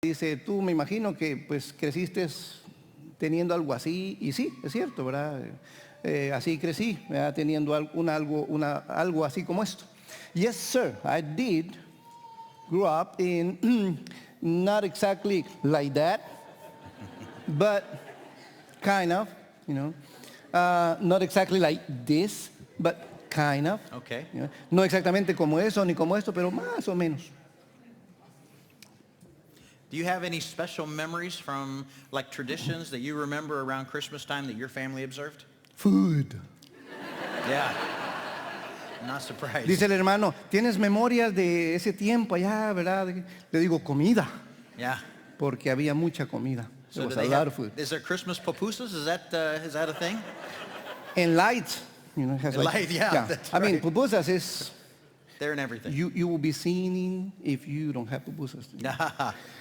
Dice, tú me imagino que pues creciste teniendo algo así, y sí, es cierto, ¿verdad? Así crecí, ¿verdad? Teniendo algo así como esto. Yes, sir, I did grow up in not exactly like that, but kind of, you know. Not exactly like this, but kind of. Okay. You know? No exactamente como eso ni como esto, pero más o menos. Do you have any special memories from like traditions that you remember around Christmas time that your family observed? Food. Yeah. I'm not surprised. Dice el hermano, ¿tienes memorias de ese tiempo allá, verdad? Le digo, comida, Yeah. porque había mucha comida. So There do was they a lot have, of food. is there Christmas pupusas? Is that a thing? And lights, you know, it has like, Light, yeah, that's I mean, right. pupusas is, They're in everything. you will be sinning if you don't have pupusas.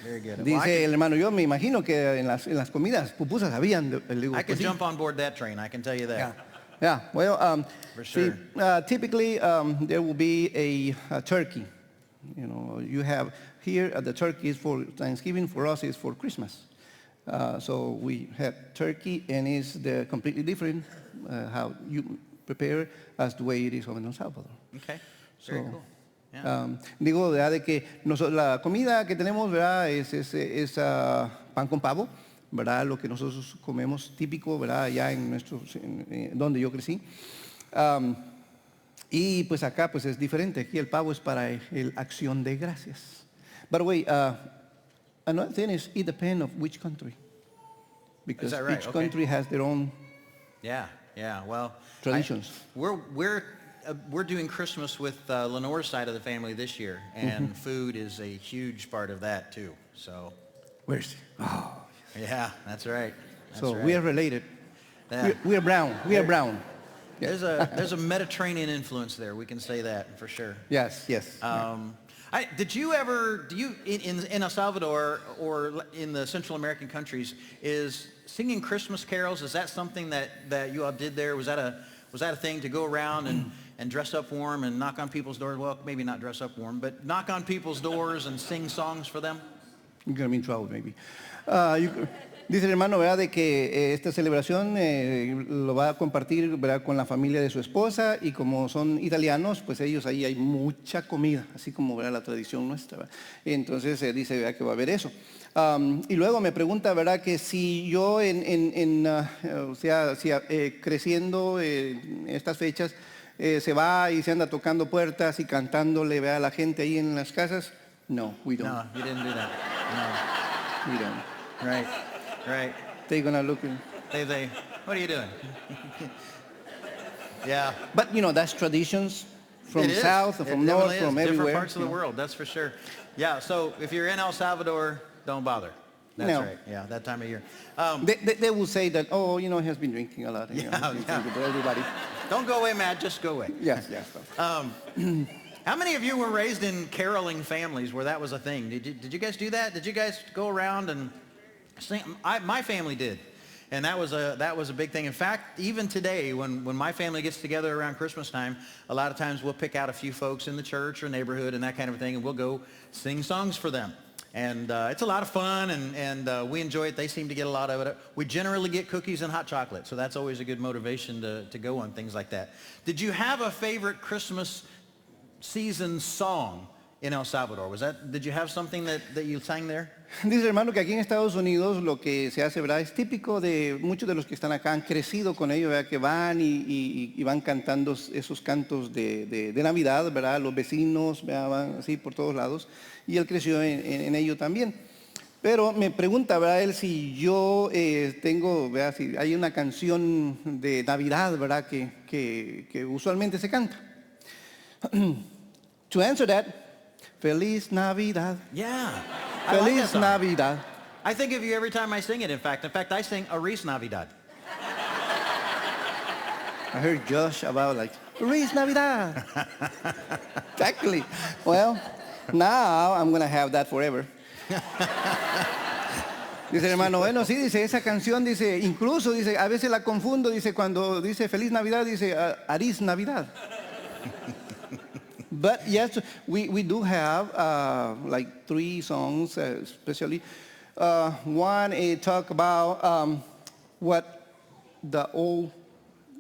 Very good. Well, Dice el hermano, yo me imagino que en las comidas pupusas habían. Le digo, I could pues sí. jump on board that train, I can tell you that. Yeah. Yeah, well, For see, sure. typically there will be a turkey. You know, you have here the turkey is for Thanksgiving. For us, it's for Christmas. So we have turkey, and it's completely different how you prepare as the way it is over in El Salvador. Okay. Very So, cool. Yeah. Digo, ¿verdad? De que la comida que tenemos, ¿verdad? Es pan con pavo, ¿verdad? Lo que nosotros comemos típico, ¿verdad? Allá en donde yo crecí. Y pues acá pues es diferente. Aquí el pavo es para el acción de gracias. By the way, another thing is it depends of which country. Because that right? each Okay. country has their own Yeah. Well, traditions. we're doing Christmas with Lenore's side of the family this year, and food is a huge part of that too. So, Where's it? Oh. yeah, that's right. So we are related. Yeah. We are brown. We are brown. There's a Mediterranean influence there. We can say that for sure. Yes. Did you ever in El Salvador or in the Central American countries, is singing Christmas carols? Is that something that you all did there? Was that a thing to go around and dress up warm and knock on people's doors? Well, maybe not dress up warm, but knock on people's doors and sing songs for them? You're going to be in trouble, maybe. Dice el hermano, ¿verdad? De que esta celebración lo va a compartir, ¿verdad? Con la familia de su esposa, y como son italianos, pues ellos ahí hay mucha comida, así como, ¿verdad? La tradición nuestra, ¿verdad? Entonces dice, ¿verdad? Que va a haber eso. Y luego me pregunta, ¿verdad? Que si yo creciendo en estas fechas se va y se anda tocando puertas y cantándole, ¿verdad? A la gente ahí en las casas. No, we don't. No, you didn't do that. No. We don't. Right. They're gonna look in. They what are you doing? Yeah. But you know, that's traditions from It is. south, It from north, definitely from is. everywhere. Different parts of the you know. world, that's for sure. Yeah, so if you're in El Salvador, don't bother. That's No. right. Yeah, that time of year. They will say that, oh, you know, he has been drinking a lot. You know, he's drinking for everybody. Don't go away, Matt. Just go away. Yes. How many of you were raised in caroling families where that was a thing? Did you guys do that? Did you guys go around and sing? My family did. And that was a big thing. In fact, even today, when my family gets together around Christmas time, a lot of times we'll pick out a few folks in the church or neighborhood and that kind of thing, and we'll go sing songs for them. And it's a lot of fun, and we enjoy it. They seem to get a lot of it. We generally get cookies and hot chocolate, so that's always a good motivation to go on things like that. Did you have a favorite Christmas season song in El Salvador? Did you have something that you sang there? Dice hermano que aquí en Estados Unidos lo que se hace, ¿verdad? Es típico de muchos de los que están acá, han crecido con ello, ¿verdad? Que van y van cantando esos cantos de Navidad, ¿verdad? Los vecinos, ¿verdad? Van así por todos lados, y él creció en ello también. Pero me pregunta, ¿verdad? Él si yo tengo, ¿verdad? Si hay una canción de Navidad, ¿verdad? Que usualmente se canta. To answer that, Feliz Navidad. Yeah. I like that Feliz song. Navidad. I think of you every time I sing it, in fact. In fact, I sing Aris Navidad. I heard Josh about like, Feliz Navidad. Exactly. Well, now I'm going to have that forever. Dice el hermano, bueno, sí, dice, esa canción, dice, incluso, dice, a veces la confundo, dice, cuando dice Feliz Navidad, dice Aris Navidad. But yes, we do have like 3 songs, especially. One, it talk about what the old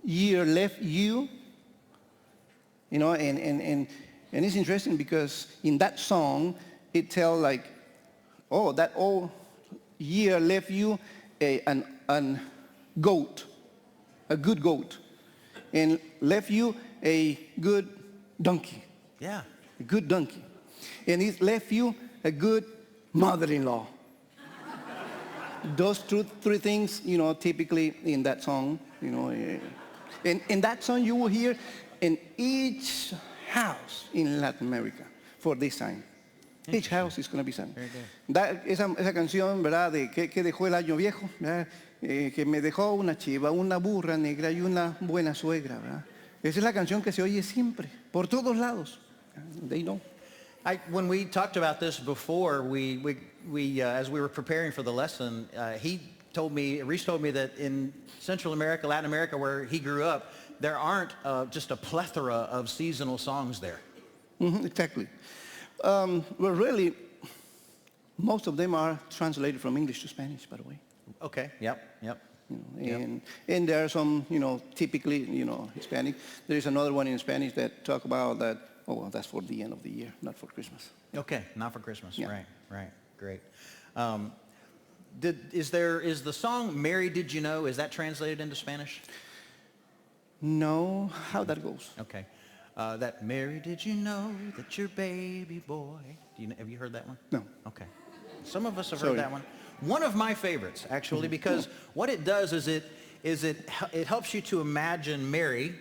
year left you. You know, and it's interesting because in that song, it tells like, oh, that old year left you an goat, a good goat, and left you a good donkey. Yeah. A good donkey. And it left you a good mother-in-law. Those 3 things, you know, typically in that song, you know. And in that song you will hear in each house in Latin America for this time. Each house is going to be sung. Esa canción, ¿verdad? De que dejó el año viejo, ¿verdad? Que me dejó una chiva, una burra negra y una buena suegra, ¿verdad? Esa es la canción que se oye siempre, por todos lados. They know. When we talked about this before, we as we were preparing for the lesson, Reese told me that in Central America, Latin America, where he grew up, there aren't just a plethora of seasonal songs there. Exactly. Well, really, most of them are translated from English to Spanish, by the way. Okay. Yep. You know, and there are some, you know, typically, you know, Hispanic. There is another one in Spanish that talk about that. Oh, well, that's for the end of the year, not for Christmas. Okay, not for Christmas. Yeah. Right. Great. Is the song "Mary Did You Know"? Is that translated into Spanish? No, how that goes? Okay. That Mary, did you know that your baby boy? Have you heard that one? No. Okay. Some of us have Sorry. heard that one. One of my favorites, actually, because what it does is it helps you to imagine Mary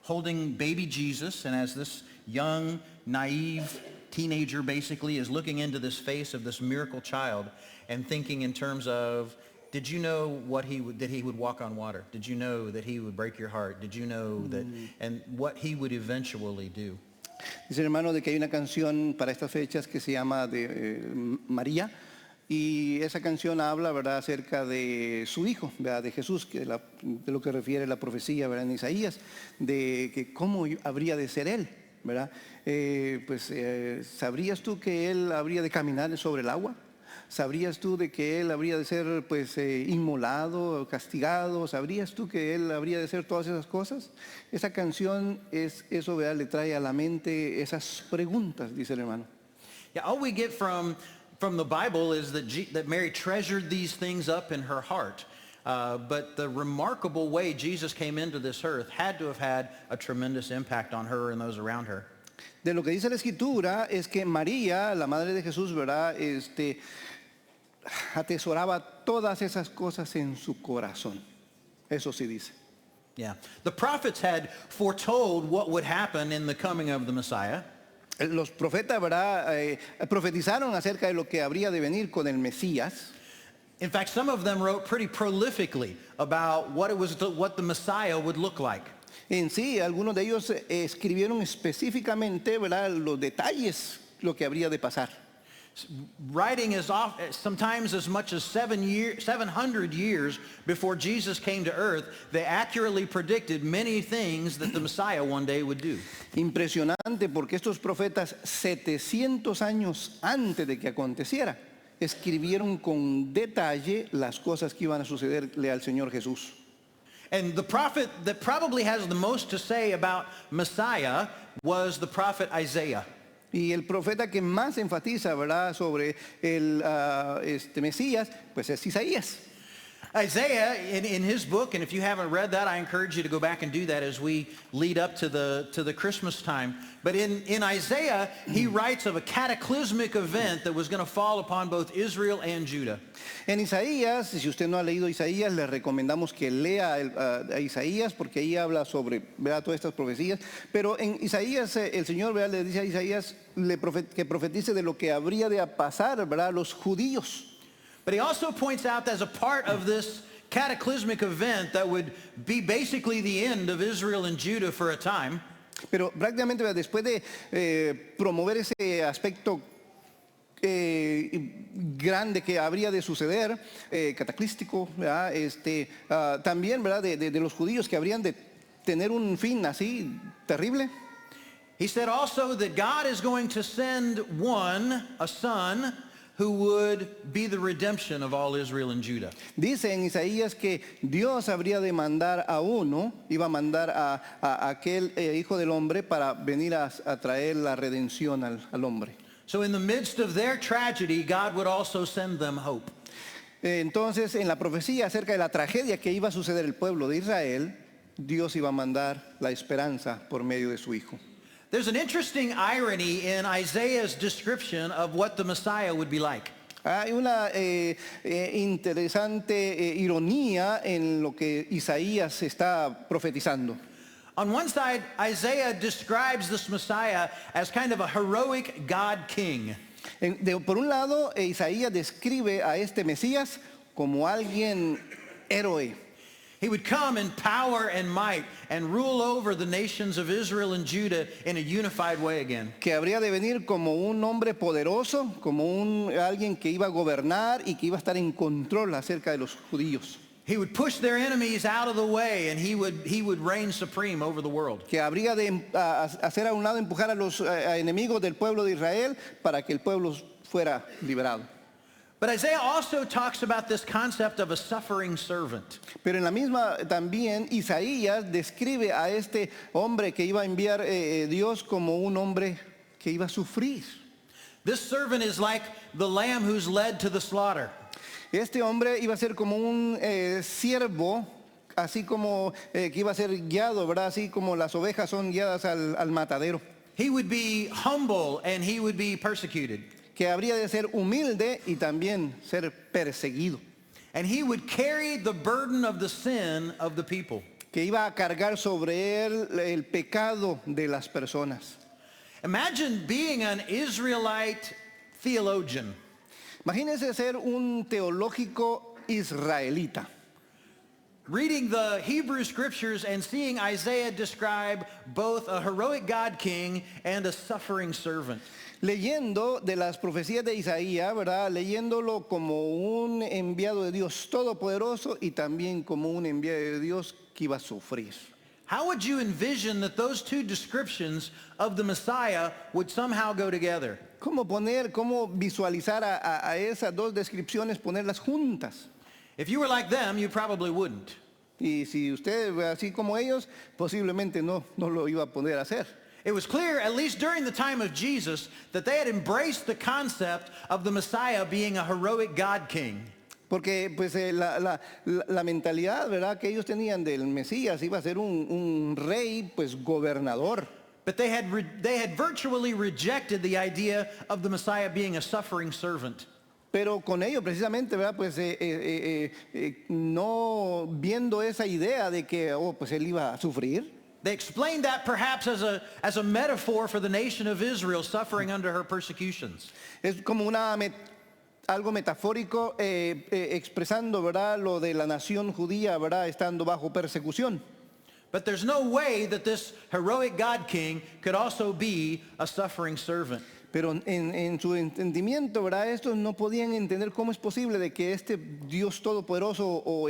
holding baby Jesus, and as this young, naive teenager basically is looking into this face of this miracle child and thinking in terms of, did you know that he would walk on water? Did you know that he would break your heart? Did you know that, and what he would eventually do? Dice el hermano de que hay una canción para estas fechas que se llama de María, y esa canción habla, ¿verdad?, acerca de su hijo, ¿verdad?, de Jesús, de lo que refiere la profecía, ¿verdad?, en Isaías, de que cómo habría de ser él, ¿verdad? ¿Sabrías tú que él habría de caminar sobre el agua? ¿Sabrías tú de que él habría de ser inmolado, castigado? ¿Sabrías tú que él habría de ser todas esas cosas? Esa canción eso, ¿verdad?, le trae a la mente esas preguntas, dice el hermano. Yeah, all we get from the Bible is that Mary treasured these things up in her heart. But the remarkable way Jesus came into this earth had to have had a tremendous impact on her and those around her. De lo que dice la Escritura es que María, la madre de Jesús, ¿verdad?, atesoraba todas esas cosas en su corazón. Eso sí dice. Yeah. The prophets had foretold what would happen in the coming of the Messiah. Los profetas, ¿verdad?, profetizaron acerca de lo que habría de venir con el Mesías. In fact, some of them wrote pretty prolifically about what the Messiah would look like. En sí, algunos de ellos escribieron específicamente, ¿verdad?, los detalles, lo que habría de pasar. Writing sometimes as much as 700 years before Jesus came to earth, they accurately predicted many things that the Messiah one day would do. Impresionante, porque estos profetas 700 años antes de que aconteciera, escribieron con detalle las cosas que iban a sucederle al Señor Jesús. And the prophet that probably has the most to say about Messiah was the prophet Isaiah. Y el profeta que más enfatiza, ¿verdad?, sobre el Mesías, pues es Isaías. Isaiah, in his book, and if you haven't read that, I encourage you to go back and do that as we lead up to the Christmas time. But in Isaiah, he writes of a cataclysmic event that was going to fall upon both Israel and Judah. En Isaías, si usted no ha leído Isaías, le recomendamos que lea a Isaías, porque ahí habla sobre, ¿verdad?, todas estas profecías. Pero en Isaías, el Señor, ¿verdad?, le dice a Isaías que profetice de lo que habría de pasar, ¿verdad?, los judíos. But he also points out as a part of this cataclysmic event that would be basically the end of Israel and Judah for a time. Pero prácticamente después de promover ese aspecto grande que habría de suceder, cataclístico, ¿verdad?, también, ¿verdad?, de los judíos que habrían de tener un fin así terrible. He said also that God is going to send one, a son, who would be the redemption of all Israel and Judah. Dice en Isaías que Dios habría de mandar a uno, iba a mandar a aquel hijo del hombre para venir a traer la redención al hombre. So in the midst of their tragedy, God would also send them hope. Entonces, en la profecía acerca de la tragedia que iba a suceder el pueblo de Israel, Dios iba a mandar la esperanza por medio de su hijo. There's an interesting irony in Isaiah's description of what the Messiah would be like. Hay una interesante ironía en lo que Isaías está profetizando. On one side, Isaiah describes this Messiah as kind of a heroic God king. Por un lado, Isaías describe a este Mesías como alguien héroe. He would come in power and might and rule over the nations of Israel and Judah in a unified way again. Que habría de venir como un hombre poderoso, como alguien que iba a gobernar y que iba a estar en control acerca de los judíos. He would push their enemies out of the way and he would reign supreme over the world. Que habría de hacer a un lado, empujar a los enemigos del pueblo de Israel para que el pueblo fuera liberado. But Isaiah also talks about this concept of a suffering servant. Pero en la misma también Isaías describe a este hombre que iba a enviar Dios como un hombre que iba a sufrir. This servant is like the lamb who's led to the slaughter. Este hombre iba a ser como un siervo, así como que iba a ser guiado, ¿verdad? Así como las ovejas son guiadas al matadero. He would be humble and he would be persecuted. Que habría de ser humilde y también ser perseguido. And he would carry the burden of the sin of the people. Que iba a cargar sobre él el pecado de las personas. Imagine being an Israelite theologian. Imagínense ser un teológico israelita. Reading the Hebrew scriptures and seeing Isaiah describe both a heroic God king and a suffering servant. Leyendo de las profecías de Isaías, ¿verdad? Leyéndolo como un enviado de Dios todopoderoso y también como un enviado de Dios que iba a sufrir. How would you envision that those two descriptions of the Messiah would somehow go together? Cómo visualizar a esas dos descripciones, ponerlas juntas? If you were like them, you probably wouldn't. Y si usted, así como ellos, posiblemente no lo iba a poder hacer. It was clear, at least during the time of Jesus, that they had embraced the concept of the Messiah being a heroic God king. Porque pues la mentalidad, ¿verdad?, que ellos tenían del Mesías iba a ser un rey, pues gobernador. But they had virtually rejected the idea of the Messiah being a suffering servant. Pero con ello precisamente, ¿verdad?, pues no viendo esa idea de que pues él iba a sufrir. They explained that perhaps as a metaphor for the nation of Israel suffering under her persecutions. Es como algo metafórico expresando, ¿verdad?, lo de la nación judía, ¿verdad?, estando bajo persecución. But there's no way that this heroic God king could also be a suffering servant. Pero en su entendimiento, ¿verdad?, estos no podían entender cómo es posible de que este Dios todopoderoso o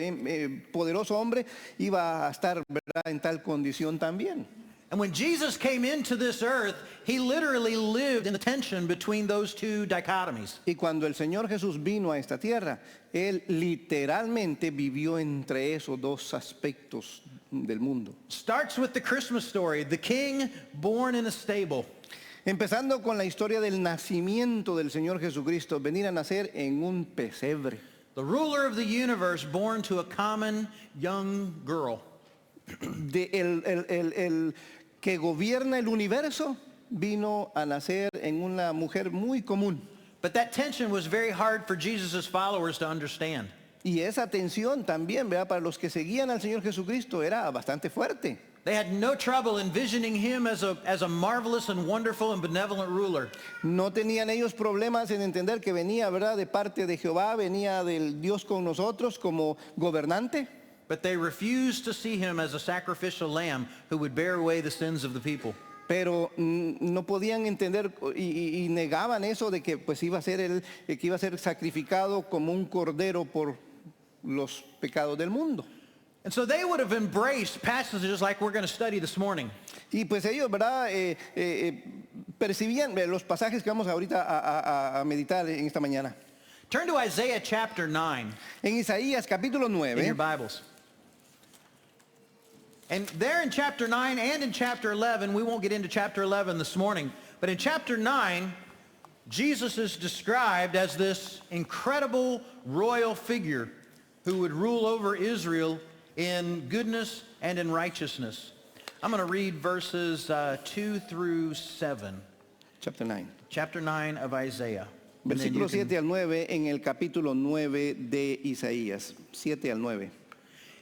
poderoso hombre iba a estar, ¿verdad?, en tal condición también. And when Jesus came into this earth, he literally lived in the tension between those two dichotomies. Y cuando el Señor Jesús vino a esta tierra, él literalmente vivió entre esos dos aspectos del mundo. Starts with the Christmas story, the king born in a stable. Empezando con la historia del nacimiento del Señor Jesucristo, venir a nacer en un pesebre. The ruler of the universe born to a common young girl. El que gobierna el universo vino a nacer en una mujer muy común. But that tension was very hard for Jesus' followers to understand. Y esa tensión también, ¿verdad?, para los que seguían al Señor Jesucristo era bastante fuerte. They had no trouble envisioning him as a marvelous and wonderful and benevolent ruler. No tenían ellos problemas en entender que venía, ¿verdad?, de parte de Jehová, venía del Dios con nosotros como gobernante. But they refused to see him as a sacrificial lamb who would bear away the sins of the people. Pero no podían entender y negaban eso de que pues iba a ser que iba a ser sacrificado como un cordero por los pecados del mundo. And so they would have embraced passages like we're going to study this morning. Y pues ellos, ¿verdad? Percibían los pasajes que vamos ahorita a meditar en esta mañana. Turn to Isaiah chapter 9 En Isaías capítulo in your 9, Bibles. And there in chapter 9 and in chapter 11, we won't get into chapter 11 this morning, but in chapter 9, Jesus is described as this incredible royal figure who would rule over Israel in goodness and in righteousness. I'm going to read verses 2 through 7. chapter 9. Chapter 9 of Isaiah. And then you Versículo can- 7 al 9 en el capítulo 9 de Isaías. 7 al 9.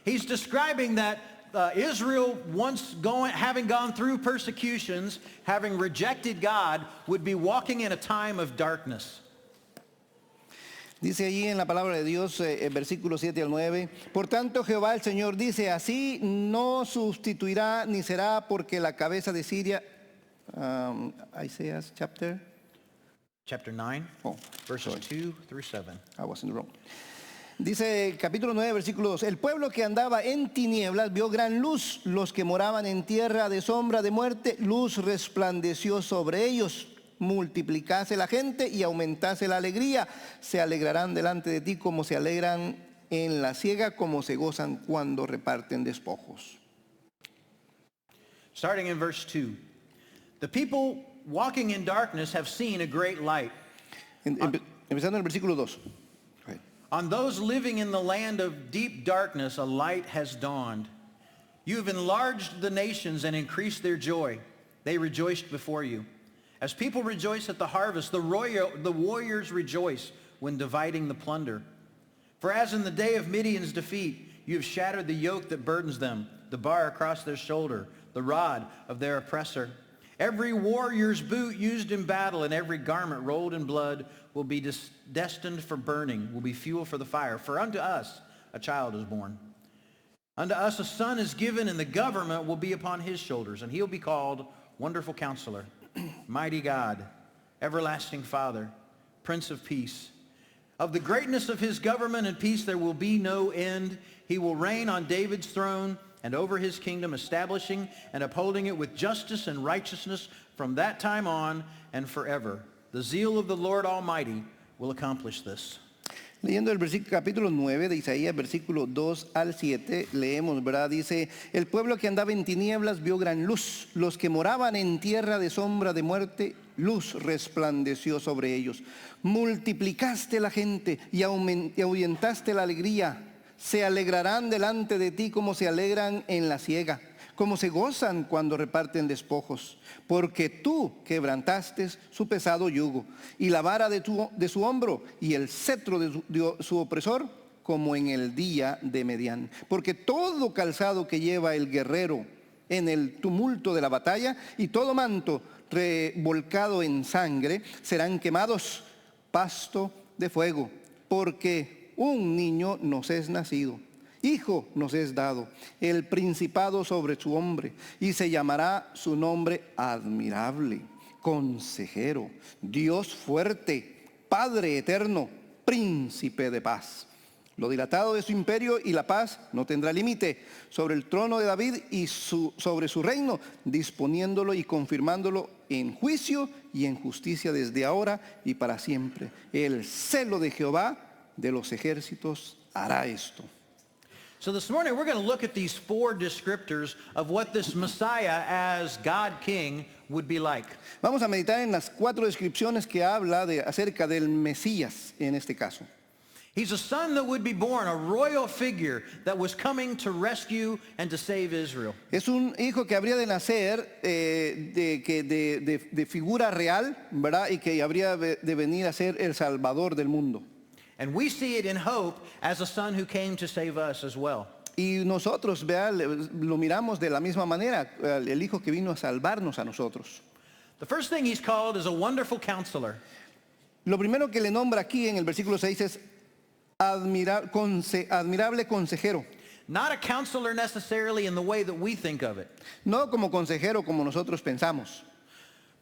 He's describing that Israel, having gone through persecutions, having rejected God, would be walking in a time of darkness. Dice allí en la palabra de Dios, versículo 7 al 9, por tanto Jehová el Señor dice, así no sustituirá ni será porque la cabeza de Siria, Isaías chapter, Chapter 9, oh, verses sorry, 2 through 7. I was in the wrong. Dice capítulo 9, versículo 2, el pueblo que andaba en tinieblas vio gran luz, los que moraban en tierra de sombra de muerte, luz resplandeció sobre ellos. Multiplicase la gente y aumentase la alegría, se alegrarán delante de ti como se alegran en la siega, como se gozan cuando reparten despojos. Starting in verse 2. The people walking in darkness have seen a great light. Empezando en el versículo 2. On those living in the land of deep darkness, a light has dawned. You have enlarged the nations and increased their joy. They rejoiced before you. As people rejoice at the harvest, the warriors rejoice when dividing the plunder. For as in the day of Midian's defeat, you have shattered the yoke that burdens them, the bar across their shoulder, the rod of their oppressor. Every warrior's boot used in battle and every garment rolled in blood will be destined for burning, will be fuel for the fire. For unto us a child is born. Unto us a son is given, and the government will be upon his shoulders, and he'll be called Wonderful Counselor, Mighty God, Everlasting Father, Prince of Peace. Of the greatness of his government and peace there will be no end. He will reign on David's throne and over his kingdom, establishing and upholding it with justice and righteousness from that time on and forever. The zeal of the Lord Almighty will accomplish this. Leyendo el capítulo 9 de Isaías, versículo 2 al 7, leemos, ¿verdad? Dice, el pueblo que andaba en tinieblas vio gran luz, los que moraban en tierra de sombra de muerte, luz resplandeció sobre ellos. Multiplicaste la gente y ahuyentaste la alegría. Se alegrarán delante de ti como se alegran en la siega, como se gozan cuando reparten despojos, porque tú quebrantaste su pesado yugo y la vara de su hombro y el cetro de su opresor, como en el día de Medián. Porque todo calzado que lleva el guerrero en el tumulto de la batalla y todo manto revolcado en sangre serán quemados, pasto de fuego, porque un niño nos es nacido, hijo nos es dado, el principado sobre su hombre, y se llamará su nombre admirable, consejero, Dios fuerte, Padre eterno, príncipe de paz. Lo dilatado de su imperio y la paz no tendrá límite sobre el trono de David y sobre su reino, disponiéndolo y confirmándolo en juicio y en justicia desde ahora y para siempre. El celo de Jehová de los ejércitos hará esto. So this morning we're going to look at these four descriptors of what this Messiah as God King would be like. Vamos a meditar en las 4 descripciones que habla acerca del Mesías en este caso. He's a son that would be born, a royal figure that was coming to rescue and to save Israel. Es un hijo que habría de nacer de figura real, ¿verdad? Y que habría de venir a ser el Salvador del mundo. And we see it in hope as a son who came to save us as well. Y nosotros, ¿verdad? Lo miramos de la misma manera, el hijo que vino a salvarnos a nosotros. The first thing he's called is a wonderful counselor. Lo primero que le nombra aquí en el versículo 6 es admirable consejero. Not a counselor necessarily in the way that we think of it. No como consejero como nosotros pensamos.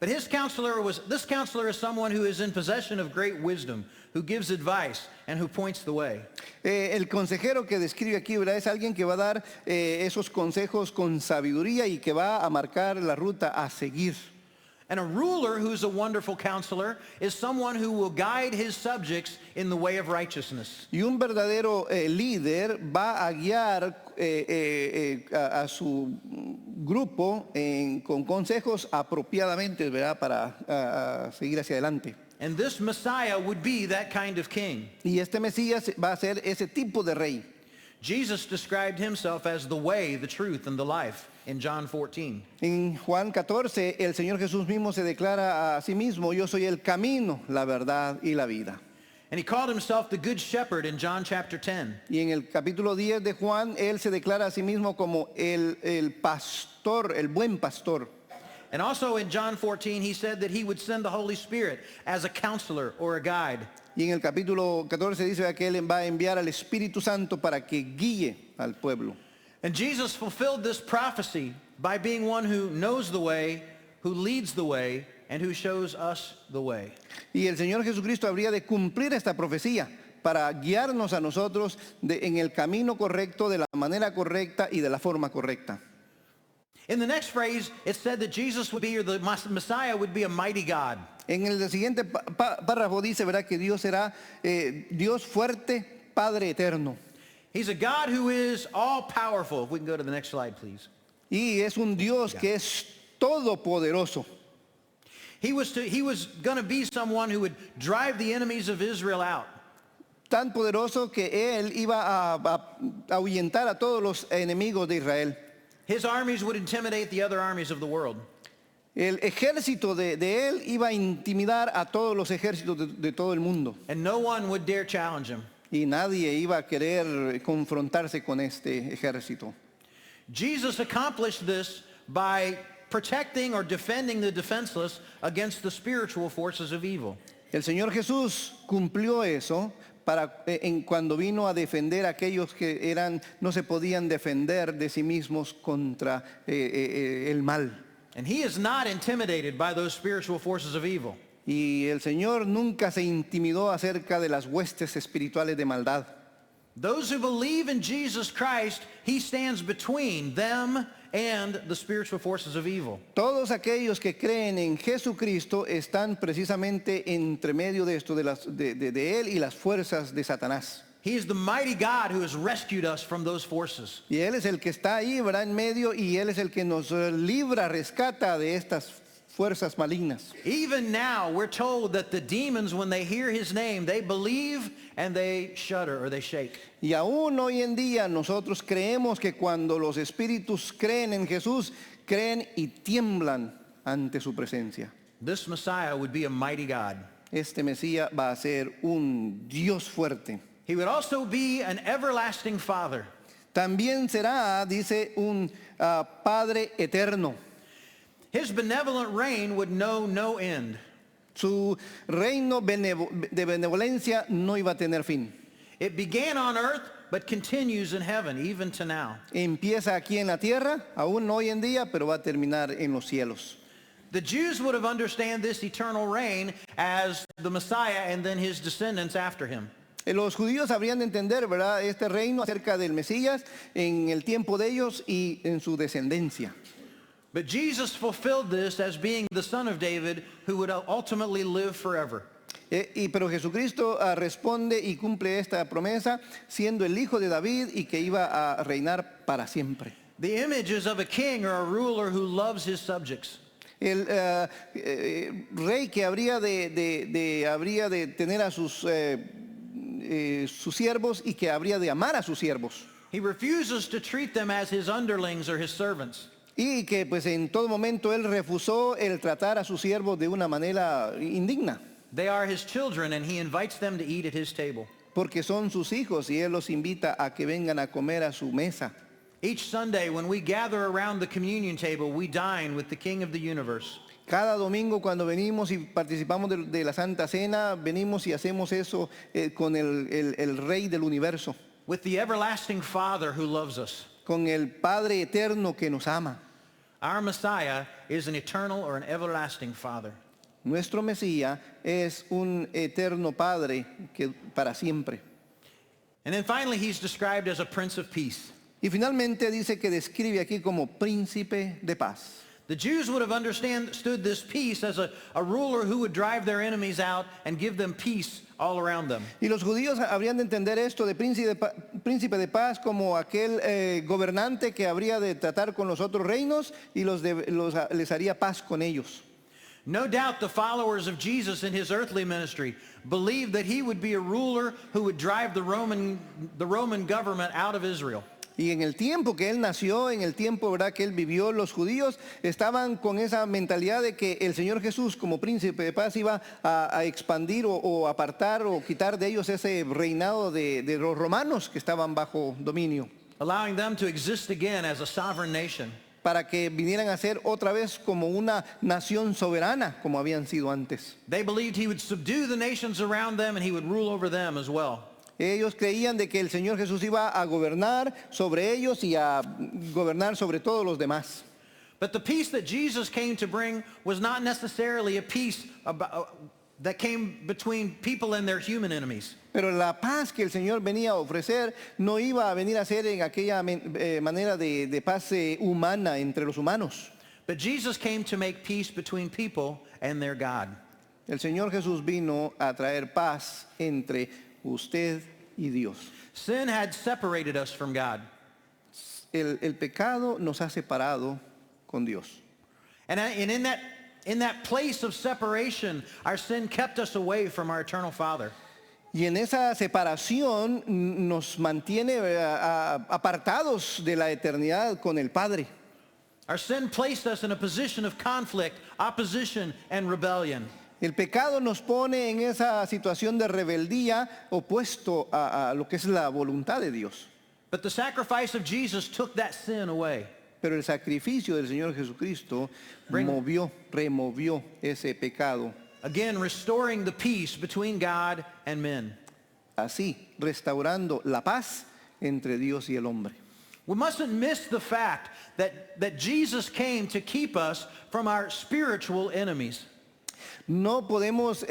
But this counselor is someone who is in possession of great wisdom, who gives advice and who points the way. El consejero que describe aquí, ¿verdad? Es alguien que va a dar esos consejos con sabiduría y que va a marcar la ruta a seguir. And a ruler who's a wonderful counselor is someone who will guide his subjects in the way of righteousness. Y un verdadero líder va a guiar a su grupo con consejos apropiadamente, ¿verdad? Para seguir hacia adelante. And this Messiah would be that kind of king. Y este Mesías va a ser ese tipo de rey. Jesus described himself as the way, the truth, and the life in John 14. En Juan 14, el Señor Jesús mismo se declara a sí mismo: yo soy el camino, la verdad y la vida. And he called himself the good shepherd in John chapter 10. Y en el capítulo 10 de Juan, él se declara a sí mismo como el pastor, el buen pastor. And also in John 14, he said that he would send the Holy Spirit as a counselor or a guide. Y en el capítulo 14 dice que él va a enviar al Espíritu Santo para que guíe al pueblo. And Jesus fulfilled this prophecy by being one who knows the way, who leads the way, and who shows us the way. Y el Señor Jesucristo habría de cumplir esta profecía para guiarnos a nosotros en el camino correcto, de la manera correcta y de la forma correcta. In the next phrase, it said that Jesus would be, or the Messiah would be a mighty God. En el siguiente párrafo dice, ¿verdad?, que Dios será Dios fuerte, Padre eterno. He's a God who is all-powerful. If we can go to the next slide, please. Y es un Dios que es todopoderoso. He was going to be someone who would drive the enemies of Israel out. Tan poderoso que él iba a ahuyentar a todos los enemigos de Israel. His armies would intimidate the other armies of the world. El ejército de él iba a intimidar a todos los ejércitos de todo el mundo. And no one would dare challenge him. Y nadie iba a querer confrontarse con este ejército. Jesus accomplished this by protecting or defending the defenseless against the spiritual forces of evil. El Señor Jesús cumplió eso cuando vino a defender a aquellos que no se podían defender de sí mismos contra el mal. And he is not intimidated by those spiritual forces of evil. Y el Señor nunca se intimidó acerca de las huestes espirituales de maldad. Those who believe in Jesus Christ, he stands between them and the spiritual forces of evil. Todos aquellos que creen en Jesucristo están precisamente entre medio de esto, de Él y las fuerzas de Satanás. He is the mighty God who has rescued us from those forces. Y Él es el que está ahí, ¿verdad?, en medio, y Él es el que nos libra, rescata de estas fuerzas malignas. Even now, we're told that the demons, when they hear his name, they believe and they shudder or they shake. Y aún hoy en día nosotros creemos que cuando los espíritus creen en Jesús, creen y tiemblan ante su presencia. This Messiah would be a mighty God. Este Mesías va a ser un Dios fuerte. He would also be an everlasting Father. También será, dice, un Padre eterno. His benevolent reign would know no end. Su reino de benevolencia no iba a tener fin. It began on earth, but continues in heaven, even to now. Empieza aquí en la tierra, aún hoy en día, pero va a terminar en los cielos. The Jews would have understood this eternal reign as the Messiah and then his descendants after him. Los judíos habrían de entender, ¿verdad?, este reino acerca del Mesías en el tiempo de ellos y en su descendencia. But Jesus fulfilled this as being the son of David who would ultimately live forever. Pero Jesucristo responde y cumple esta promesa siendo el hijo de David y que iba a reinar para siempre. The image is of a king or a ruler who loves his subjects. El rey que habría de tener a sus siervos y que habría de amar a sus siervos. He refuses to treat them as his underlings or his servants. Y que pues en todo momento él refusó el tratar a sus siervos de una manera indigna. They are his children and he invites them to eat at his table. Porque son sus hijos y él los invita a que vengan a comer a su mesa. Each Sunday when we gather around the communion table, we dine with the King of the universe. Cada domingo cuando venimos y participamos de la Santa Cena, venimos y hacemos eso con el Rey del Universo. With the everlasting Father who loves us. Con el Padre eterno que nos ama. Our Messiah is an eternal or an everlasting Father. Nuestro Mesías es un eterno Padre que para siempre. And then finally, he's described as a prince of peace. Y finalmente dice que describe aquí como príncipe de paz. The Jews would have understood this peace as a ruler who would drive their enemies out and give them peace all around them. Y los judíos habrían de entender esto de príncipe de paz como aquel gobernante que habría de tratar con los otros reinos y les haría paz con ellos. No doubt the followers of Jesus in his earthly ministry believed that he would be a ruler who would drive the Roman government out of Israel. Y en el tiempo que él nació, en el tiempo, ¿verdad?, que él vivió, los judíos estaban con esa mentalidad de que el Señor Jesús como príncipe de paz iba a expandir o apartar o quitar de ellos ese reinado de los romanos que estaban bajo dominio, Allowing them to exist again as a sovereign nation. para que vinieran a ser otra vez como una nación soberana como habían sido antes. They believed he would subdue the nations around them and he would rule over them as well. Ellos creían de que el Señor Jesús iba a gobernar sobre ellos y a gobernar sobre todos los demás. But the peace that Jesus came to bring was not necessarily a peace that came between people and their human enemies. Pero la paz que el Señor venía a ofrecer no iba a venir a ser en aquella manera de paz humana entre los humanos. But Jesus came to make peace between people and their God. El Señor Jesús vino a traer paz entre usted y Dios. Sin had separated us from God. El pecado nos ha separado con Dios. And in that place of separation, our sin kept us away from our eternal Father. Y en esa separación nos mantiene apartados de la eternidad con el Padre. Our sin placed us in a position of conflict, opposition, and rebellion. El pecado nos pone en esa situación de rebeldía opuesto a lo que es la voluntad de Dios. But the sacrifice of Jesus took that sin away. Pero el sacrificio del Señor Jesucristo removió ese pecado. Again, restoring the peace between God and men. Así, restaurando la paz entre Dios y el hombre. We mustn't miss the fact that Jesus came to keep us from our spiritual enemies. No podemos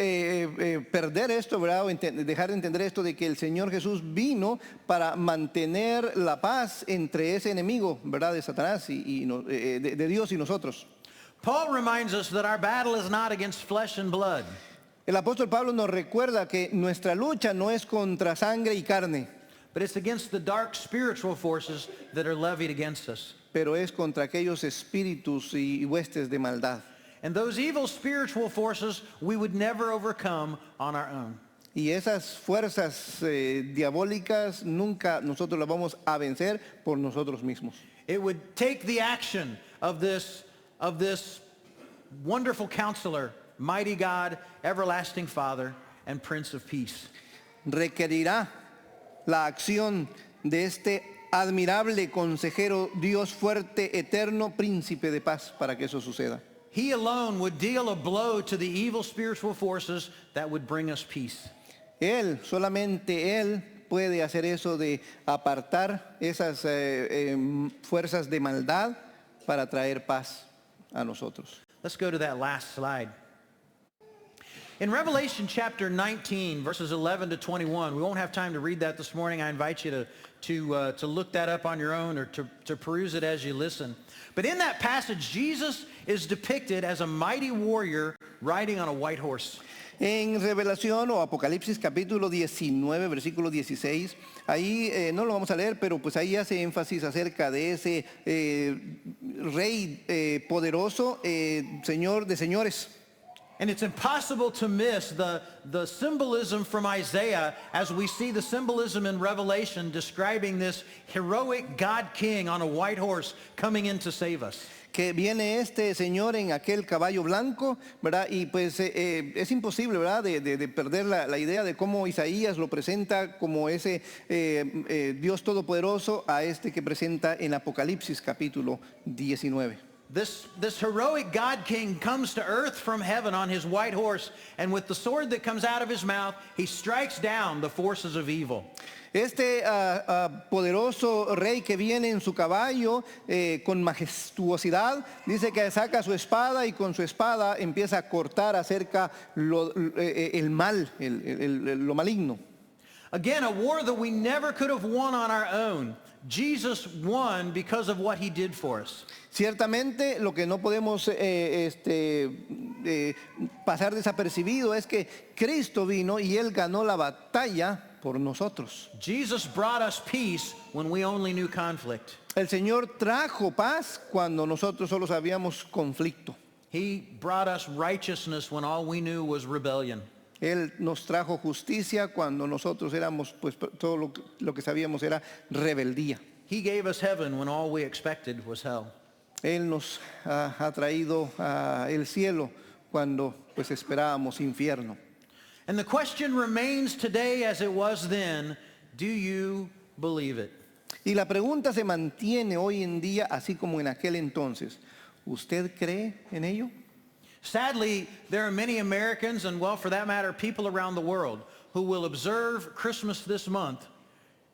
perder esto, ¿verdad? O dejar de entender esto de que el Señor Jesús vino para mantener la paz entre ese enemigo, ¿verdad?, de Satanás de Dios y nosotros. Paul reminds us that our battle is not against flesh and blood. El apóstol Pablo nos recuerda que nuestra lucha no es contra sangre y carne, But it's against the dark spiritual forces that are levied against us. pero es contra aquellos espíritus y huestes de maldad. And those evil spiritual forces we would never overcome on our own. Y esas fuerzas diabólicas nunca nosotros las vamos a vencer por nosotros mismos. It would take the action of this wonderful counselor, mighty God, everlasting Father, and Prince of Peace. Requerirá la acción de este admirable consejero, Dios fuerte, eterno, príncipe de paz, para que eso suceda. He alone would deal a blow to the evil spiritual forces that would bring us peace. Solamente Él puede hacer eso de apartar esas fuerzas de maldad para traer paz a nosotros. Let's go to that last slide. In Revelation chapter 19, verses 11 to 21, we won't have time to read that this morning. I invite you to look that up on your own or to peruse it as you listen. But in that passage, Jesus is depicted as a mighty warrior riding on a white horse. En Revelación o Apocalipsis capítulo 19, versículo 16, ahí no lo vamos a leer, pero pues ahí hace énfasis acerca de ese rey poderoso, señor de señores. And it's impossible to miss the symbolism from Isaiah as we see the symbolism in Revelation describing this heroic God King on a white horse coming in to save us. Que viene este señor en aquel caballo blanco, ¿verdad? Y pues es imposible, ¿verdad?, de perder la idea de cómo Isaías lo presenta como ese Dios todopoderoso a este que presenta en Apocalipsis capítulo 19. This heroic God King comes to earth from heaven on his white horse, and with the sword that comes out of his mouth, he strikes down the forces of evil. Este poderoso rey que viene en su caballo con majestuosidad, dice que saca su espada y con su espada empieza a cortar acerca el mal, lo maligno. Again, a war that we never could have won on our own. Jesus won because of what he did for us. Ciertamente lo que no podemos pasar desapercibido es que Cristo vino y Él ganó la batalla por nosotros. Jesus brought us peace when we only knew conflict. El Señor trajo paz cuando nosotros solo sabíamos conflicto. He brought us righteousness when all we knew was rebellion. Él nos trajo justicia cuando nosotros éramos, pues todo lo que sabíamos era rebeldía. He gave us heaven when all we expected was hell. Él nos ha traído el cielo cuando pues esperábamos infierno. And the question remains today as it was then, do you believe it? Y la pregunta se mantiene hoy en día así como en aquel entonces. ¿Usted cree en ello? Sadly, there are many Americans, and well, for that matter, people around the world, who will observe Christmas this month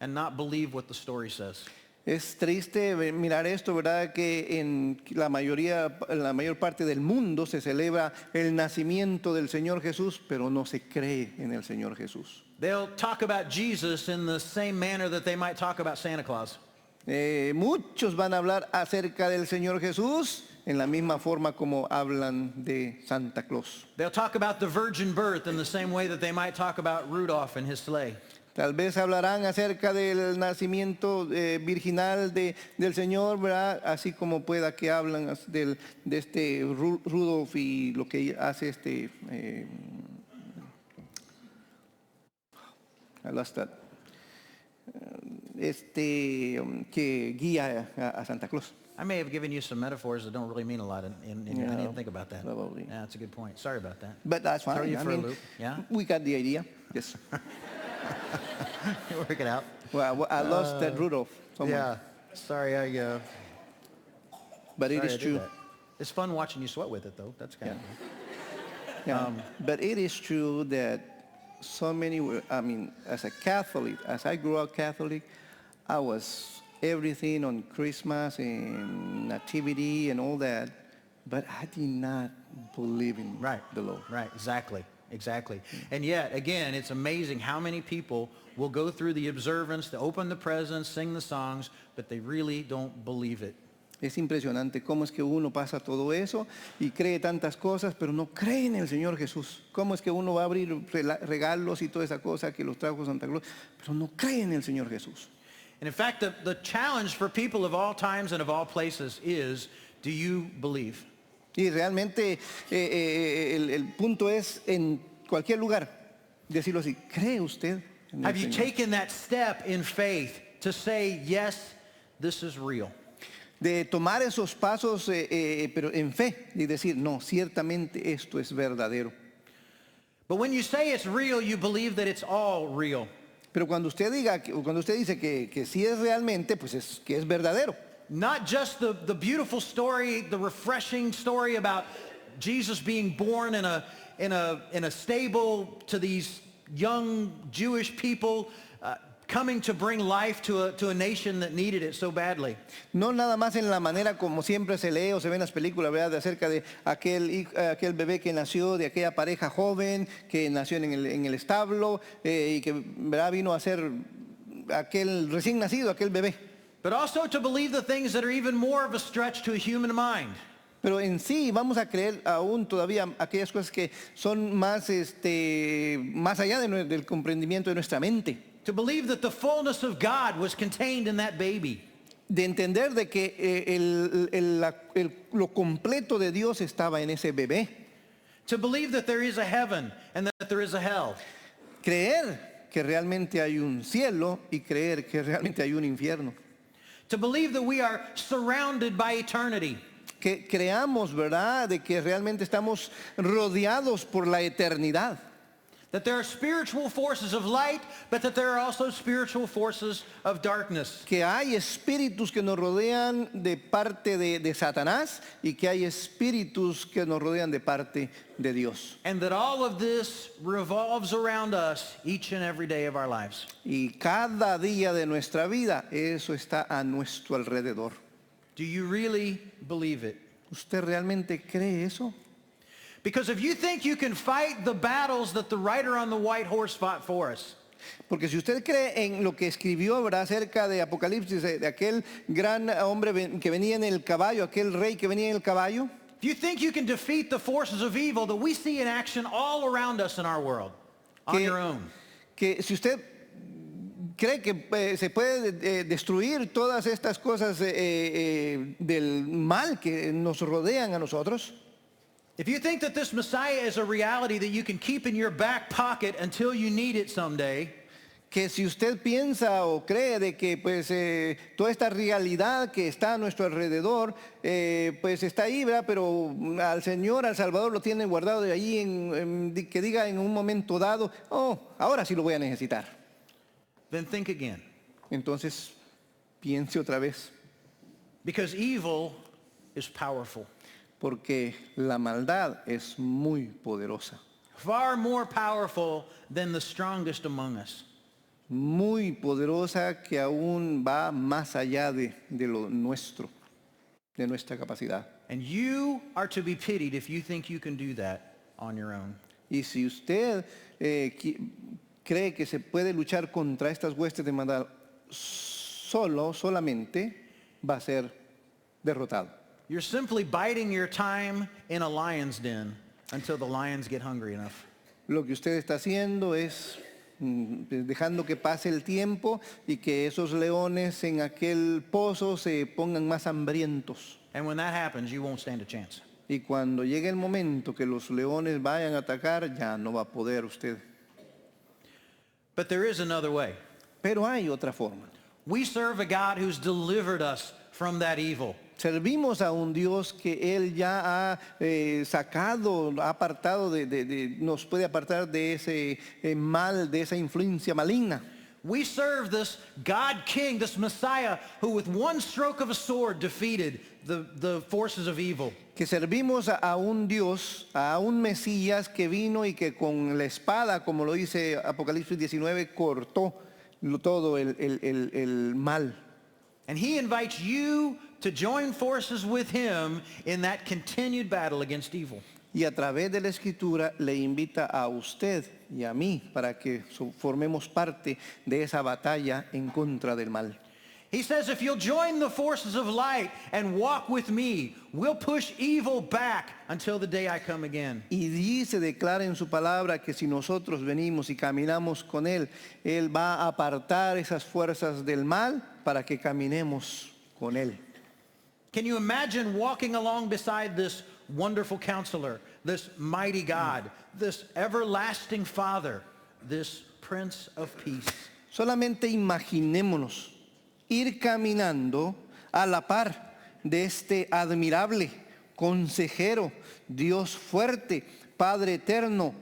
and not believe what the story says. Es triste mirar esto, ¿verdad? Que en la mayor parte del mundo se celebra el nacimiento del Señor Jesús, pero no se cree en el Señor Jesús. They'll talk about Jesus in the same manner that they might talk about Santa Claus. Muchos van a hablar acerca del Señor Jesús en la misma forma como hablan de Santa Claus. They'll talk about the virgin birth in the same way that they might talk about Rudolph and his sleigh. Tal vez hablarán acerca del nacimiento virginal del Señor, ¿verdad? Así como pueda que hablan de este Rudolf y lo que hace I lost that. Que guía a Santa Claus. I may have given you some metaphors that don't really mean a lot in I didn't think about that. Probably. Yeah, that's a good point. Sorry about that. But that's fine. Throw you I for mean, a loop. Yeah? We got the idea. Yes. Work it out. Well, I lost that Rudolph somewhere. Yeah. Sorry, But it sorry is I did true. that. It's fun watching you sweat with it, though. That's kind of... Yeah. But it is true that so many, as a Catholic, as I grew up Catholic, I was everything on Christmas and nativity and all that, but I did not believe in the Lord. Right, exactly. And yet, again, it's amazing how many people will go through the observance, to open the presents, sing the songs, but they really don't believe it. Es impresionante cómo es que uno pasa todo eso y cree tantas cosas, pero no cree en el Señor Jesús. Cómo es que uno va a abrir regalos y toda esa cosa que los trajo Santa Claus, pero no cree en el Señor Jesús. And in fact, the challenge for people of all times and of all places is, do you believe? Y realmente el punto es en cualquier lugar decirlo así, ¿cree usted en el Have you Señor? taken that step in faith to say, yes, this is real? De tomar esos pasos pero en fe y decir, no, ciertamente esto es verdadero. But when you say it's real, you believe that it's all real. Pero cuando usted dice que sí es realmente, pues es que es verdadero. Not just the beautiful story, the refreshing story about Jesus being born in a stable to these young Jewish people, coming to bring life to a nation that needed it so badly. No nada más en la manera como siempre se lee o se ven las películas, ¿verdad? De acerca de aquel bebé que nació, de aquella pareja joven que nació en el establo y que, ¿verdad? Vino a ser aquel recién nacido, aquel bebé. But also to believe the things that are even more of a stretch to a human mind. Pero en sí vamos a creer aún todavía aquellas cosas que son más allá del comprendimiento de nuestra mente. To believe that the fullness of God was contained in that baby. De entender de que lo completo de Dios estaba en ese bebé. To believe that there is a heaven and that there is a hell. Creer que realmente hay un cielo y creer que realmente hay un infierno. To believe that we are surrounded by eternity. Que creamos, ¿verdad?, de que realmente estamos rodeados por la eternidad. That there are spiritual forces of light, but that there are also spiritual forces of darkness. Que hay espíritus que nos rodean de parte de Satanás y que hay espíritus que nos rodean de parte de Dios. And that all of this revolves around us each and every day of our lives. Y cada día de nuestra vida eso está a nuestro alrededor. Do you really believe it? ¿Usted realmente cree eso? Because if you think you can fight the battles that the rider on the white horse fought for us, Porque si usted cree en lo que escribió, ¿verdad?, acerca de Apocalipsis, de aquel gran hombre que venía en el caballo, aquel rey que venía en el caballo, If you think you can defeat the forces of evil that we see in action all around us in our world, on your own, que si usted cree que se puede destruir todas estas cosas del mal que nos rodean a nosotros, if you think that this Messiah is a reality that you can keep in your back pocket until you need it someday, que si usted piensa o cree de que pues toda esta realidad que está a nuestro alrededor pues está ahí, ¿verdad?, pero al Señor, al Salvador lo tiene guardado de allí que diga en un momento dado, oh, ahora sí lo voy a necesitar, then think again. entonces piense otra vez, Because evil is powerful. porque la maldad es muy poderosa, Far more powerful than the strongest among us. muy poderosa, que aún va más allá de lo nuestro, de nuestra capacidad. And you are to be pitied if you think you can do that on your own. Y si usted cree que se puede luchar contra estas huestes de maldad solamente, va a ser derrotado. You're simply biding your time in a lion's den until the lions get hungry enough. Lo que usted está haciendo es dejando que pase el tiempo y que esos leones en aquel pozo se pongan más hambrientos. And when that happens, you won't stand a chance. Y cuando llegue el momento que los leones vayan a atacar, ya no va a poder usted. But there is another way. Pero hay otra forma. We serve a God who's delivered us from that evil. Servimos a un Dios que Él ya ha sacado, ha apartado, nos puede apartar de ese mal, de esa influencia maligna. We serve this God King, this Messiah, who with one stroke of a sword defeated the forces of evil. Que servimos a un Dios, a un Mesías que vino y que con la espada, como lo dice Apocalipsis 19, cortó todo el mal. And he invites you to join forces with him in that continued battle against evil. Y a través de la Escritura le invita a usted y a mí para que formemos parte de esa batalla en contra del mal. He says, if you'll join the forces of light and walk with me, we'll push evil back until the day I come again. Y dice, declara en su palabra que si nosotros venimos y caminamos con Él, Él va a apartar esas fuerzas del mal para que caminemos con Él. Can you imagine walking along beside this wonderful counselor, this mighty God, this everlasting Father, this Prince of Peace? Solamente imaginémonos ir caminando a la par de este admirable consejero, Dios fuerte, Padre eterno,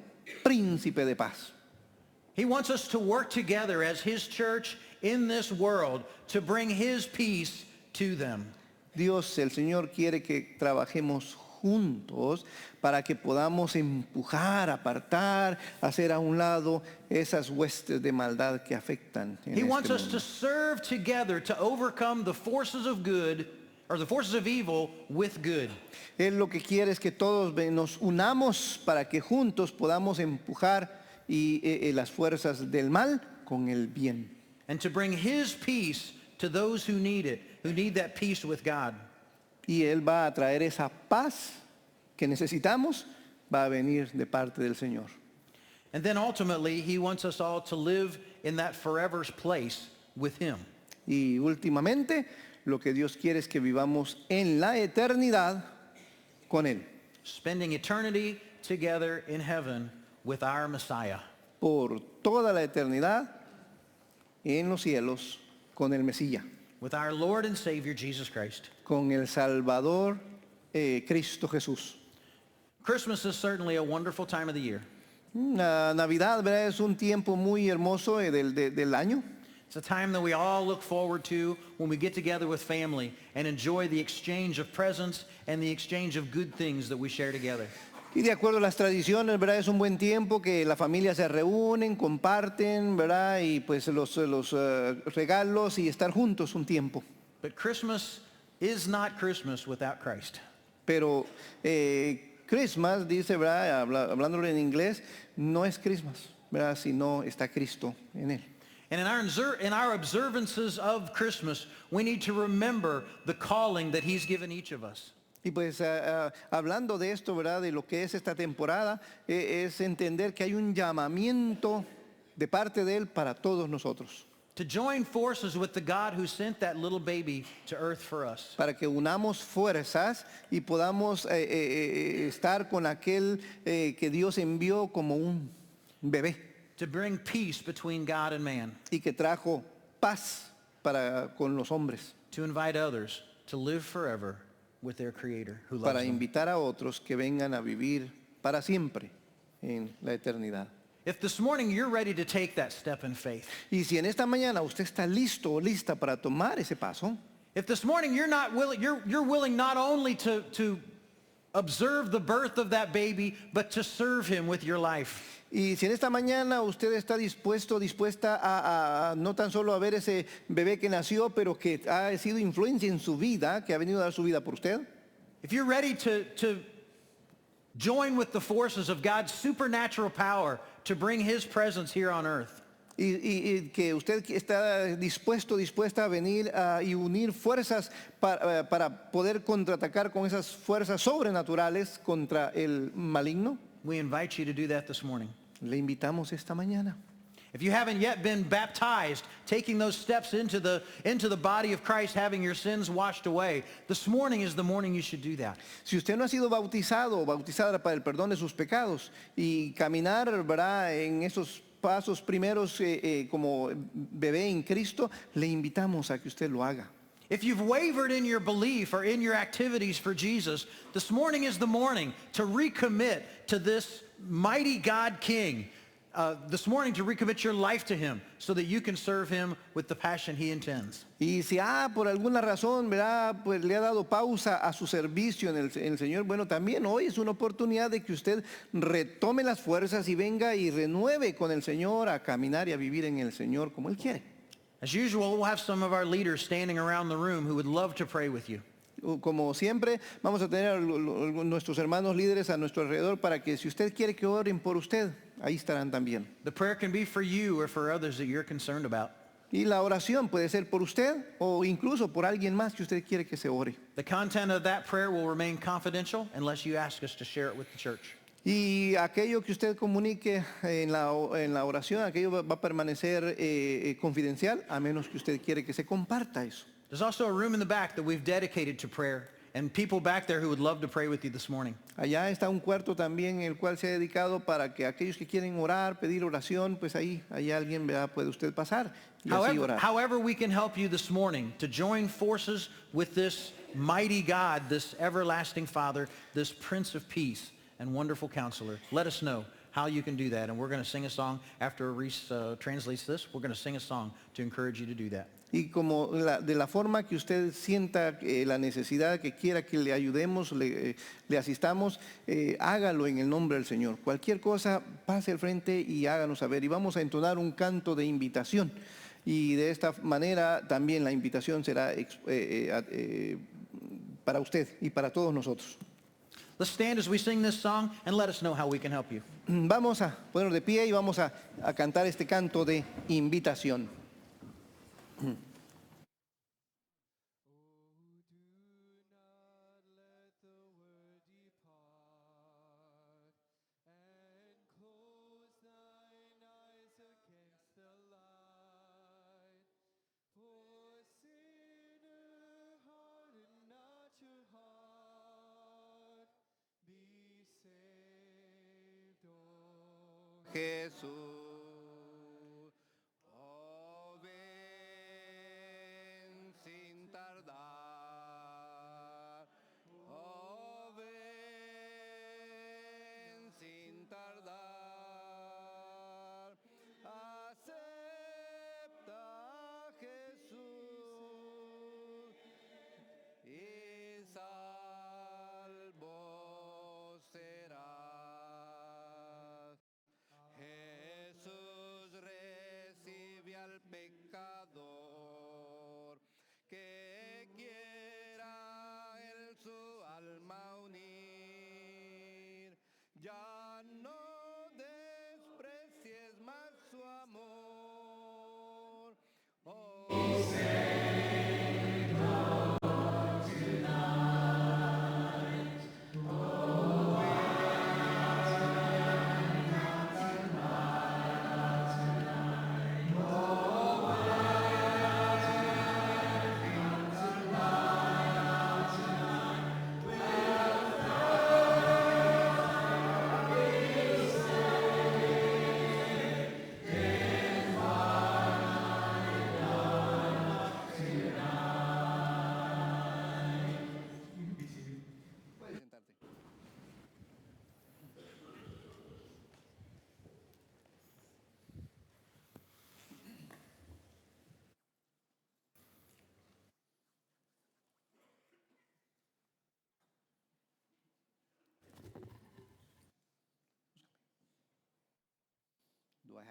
príncipe de paz. He wants us to work together as his church in this world to bring his peace to them. Dios, el Señor, quiere que trabajemos juntos para que podamos empujar, apartar, hacer a un lado esas huestes de maldad que afectan en He wants este us to mundo. serve together to overcome the forces of good, or the forces of evil with good. Él lo que quiere es que todos nos unamos para que juntos podamos empujar las fuerzas del mal con el bien. And to bring his peace to those who need it, who need that peace with God. Y Él va a traer esa paz que necesitamos, va a venir de parte del Señor. And then ultimately, he wants us all to live in that forever's place with him. Y últimamente, lo que Dios quiere es que vivamos en la eternidad con Él, Spending eternity together in heaven with our Messiah. por toda la eternidad en los cielos con el Mesías, With our Lord and Savior, Jesus Christ. con el Salvador Cristo Jesús. Christmas is certainly a wonderful time of the year. La Navidad, ¿verdad?, es un tiempo muy hermoso del año. It's a time that we all look forward to when we get together with family and enjoy the exchange of presents and the exchange of good things that we share together. Y de acuerdo a las tradiciones, ¿verdad?, es un buen tiempo que la familia se reúnen, comparten, ¿verdad?, y pues los regalos y estar juntos un tiempo. But Christmas is not Christmas without Christ. Pero Christmas, dice, ¿verdad?, hablándolo en inglés, no es Christmas ¿verdad? Si no está Cristo en él. And in our observances of Christmas, we need to remember the calling that he's given each of us. Y pues hablando de esto, ¿verdad? De lo que es esta temporada, es entender que hay un llamamiento de parte de él para todos nosotros. To join forces with the God who sent that little baby to earth for us. Para que unamos fuerzas y podamos estar con aquel que Dios envió como un bebé. To bring peace between God and man. Y que trajo paz con los hombres. To invite others to live forever with their Creator who loves Para them. invitar a otros que vengan a vivir para siempre en la eternidad. If this morning you're ready to take that step in faith. Y si en esta mañana usted está listo o lista para tomar ese paso. If this morning you're willing not only to observe the birth of that baby, but to serve him with your life. Y si en esta mañana usted está dispuesta a no tan solo a ver ese bebé que nació, pero que ha sido influencia en su vida, que ha venido a dar su vida por usted. If you're ready to join with the forces of God's supernatural power to bring his presence here on earth. Y que usted está dispuesta a venir y unir fuerzas para poder contraatacar con esas fuerzas sobrenaturales contra el maligno. We invite you to do that this morning. Le invitamos esta mañana. If you haven't yet been baptized, taking those steps into the body of Christ, having your sins washed away, this morning is the morning you should do that. Si usted no ha sido bautizado o bautizada para el perdón de sus pecados y caminar, ¿verdad?, en esos pasos primeros como bebé en Cristo, le invitamos a que usted lo haga. If you've wavered in your belief or in your activities for Jesus, this morning is the morning to recommit to this mighty God King. This morning to recommit your life to him so that you can serve him with the passion he intends. Y si por alguna razón, ¿verdad?, pues le ha dado pausa a su servicio en el Señor, bueno, también hoy es una oportunidad de que usted retome las fuerzas y venga y renueve con el Señor a caminar y a vivir en el Señor como Él quiere. As usual, we'll have some of our leaders standing around the room who would love to pray with you. Como siempre, vamos a tener a nuestros hermanos líderes a nuestro alrededor para que si usted quiere que oren por usted, ahí estarán también. The prayer can be for you or for others that you're concerned about. Y la oración puede ser por usted o incluso por alguien más que usted quiere que se ore. The content of that prayer will remain confidential unless you ask us to share it with the church. Y aquello que usted comunique en la oración, aquello va a permanecer confidencial a menos que usted quiere que se comparta eso. There's also a room in the back that we've dedicated to prayer and people back there who would love to pray with you this morning. Allá está un cuarto también el cual se ha dedicado para que aquellos que quieren orar, pedir oración, pues ahí alguien, ¿verdad?, puede usted pasar y así orar. However we can help you this morning to join forces with this mighty God, this everlasting Father, this Prince of Peace and wonderful Counselor. Let us know how you can do that. And we're going to sing a song after Reese translates this. We're going to sing a song to encourage you to do that. Y como de la forma que usted sienta la necesidad, que quiera que le ayudemos, le asistamos, hágalo en el nombre del Señor. Cualquier cosa, pase al frente y háganos saber. Y vamos a entonar un canto de invitación. Y de esta manera también la invitación será para usted y para todos nosotros. Let's stand as we sing this song and let us know how we can help you. Vamos a ponernos de pie y vamos a cantar este canto de invitación. Jesús, oh ven sin tardar, oh ven sin tardar, acepta Jesús y salvo serás. Jesús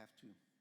have to.